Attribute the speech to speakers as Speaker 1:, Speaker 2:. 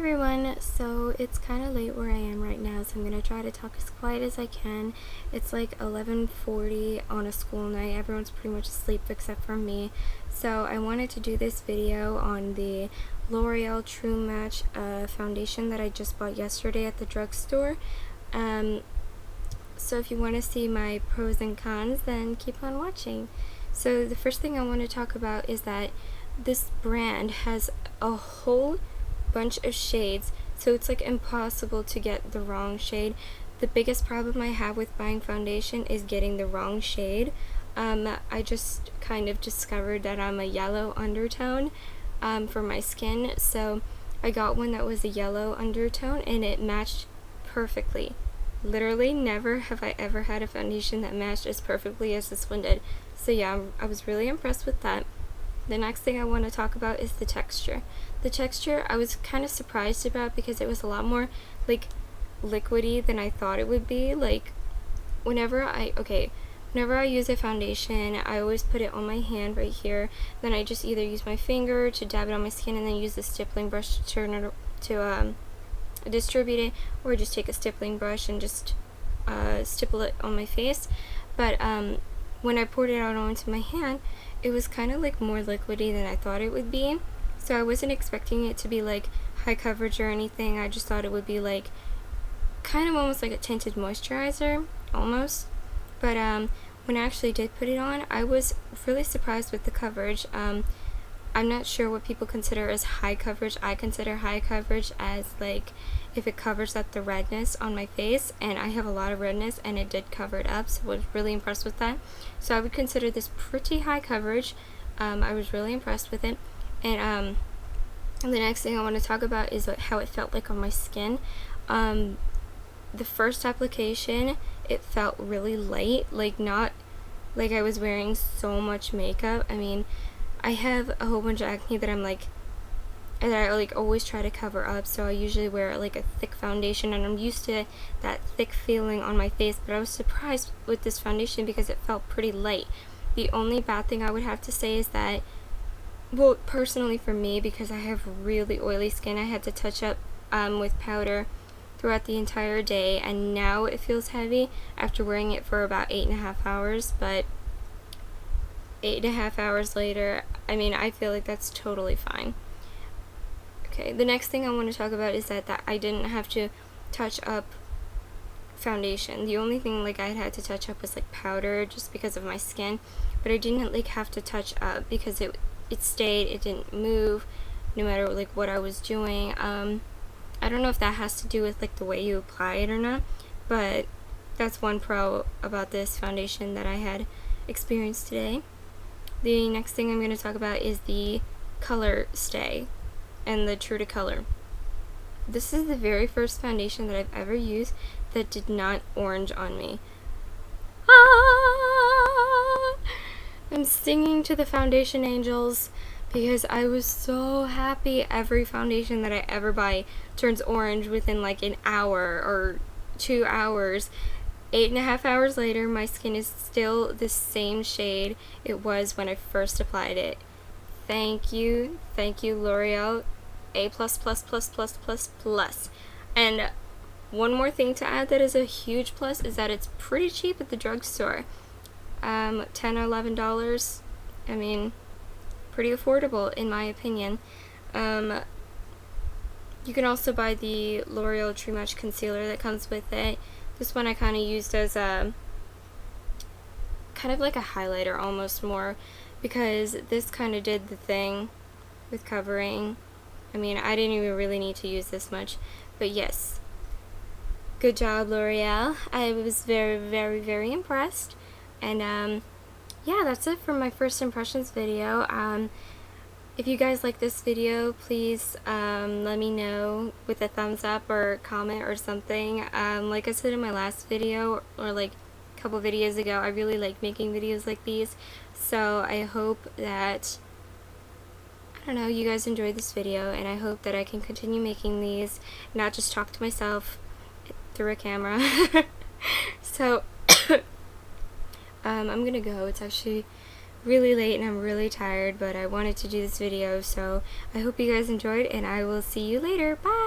Speaker 1: Everyone, so it's kind of late where I am right now, so I'm going to try to talk as quiet as I can. It's like 11:40 on a school night. Everyone's pretty much asleep except for me. So I wanted to do this video on the L'Oreal True Match foundation that I just bought yesterday at the drugstore. So if you want to see my pros and cons, then keep on watching. So the first thing I want to talk about is that this brand has a whole bunch of shades, so it's like impossible to get the wrong shade. The biggest problem I have with buying foundation is getting the wrong shade. I just kind of discovered that I'm a yellow undertone for my skin, so I got one that was a yellow undertone and it matched perfectly. Literally never have I ever had a foundation that matched as perfectly as this one did. So yeah, I was really impressed with that. The next thing I want to talk about is the texture. The texture I was kind of surprised about because it was a lot more like liquidy than I thought it would be. Like whenever I use a foundation, I always put it on my hand right here. Then I just either use my finger to dab it on my skin and then use the stippling brush to turn it to distribute it, or just take a stippling brush and just stipple it on my face. But when I poured it out onto my hand, it was kind of like more liquidy than I thought it would be. So I wasn't expecting it to be like high coverage or anything. I just thought it would be like kind of almost like a tinted moisturizer, almost. But when I actually did put it on, I was really surprised with the coverage. I'm not sure what people consider as high coverage. I consider high coverage as like if it covers up the redness on my face, and I have a lot of redness and it did cover it up, so I was really impressed with that. So I would consider this pretty high coverage. I was really impressed with it. And the next thing I want to talk about is how it felt like on my skin. The first application, it felt really light, like not like I was wearing so much makeup. I mean, I have a whole bunch of acne that I always try to cover up, so I usually wear like a thick foundation, and I'm used to that thick feeling on my face, but I was surprised with this foundation because it felt pretty light. The only bad thing I would have to say is that, well, personally for me, because I have really oily skin, I had to touch up with powder throughout the entire day, and now it feels heavy after wearing it for about 8.5 hours, but 8.5 hours later, I mean, I feel like that's totally fine. Okay, the next thing I want to talk about is that I didn't have to touch up foundation. The only thing like I had to touch up was like powder, just because of my skin, but I didn't like have to touch up because it stayed, it didn't move no matter like what I was doing. I don't know if that has to do with like the way you apply it or not, but that's one pro about this foundation that I had experienced today. The next thing I'm going to talk about is the color stay and the True to Color. This is the very first foundation that I've ever used that did not orange on me. I'm singing to the foundation angels because I was so happy. Every foundation that I ever buy turns orange within like an hour or 2 hours. 8.5 hours later, my skin is still the same shade it was when I first applied it. Thank you, L'Oreal. A+++++++. And one more thing to add that is a huge plus is that it's pretty cheap at the drugstore. $10 or $11. I mean, pretty affordable in my opinion. You can also buy the L'Oreal True Match concealer that comes with it. This one I kind of used as a kind of like a highlighter almost more, because this kind of did the thing with covering. I mean, I didn't even really need to use this much, but yes, good job, L'Oreal. I was very, very, very impressed. And yeah, that's it for my first impressions video. If you guys like this video, please let me know with a thumbs up or comment or something. Like I said in my last video, or like a couple videos ago, I really like making videos like these, so I hope that, I don't know, you guys enjoyed this video, and I hope that I can continue making these, not just talk to myself through a camera. So I'm gonna go. It's actually really late and I'm really tired, but I wanted to do this video, so I hope you guys enjoyed, and I will see you later. Bye!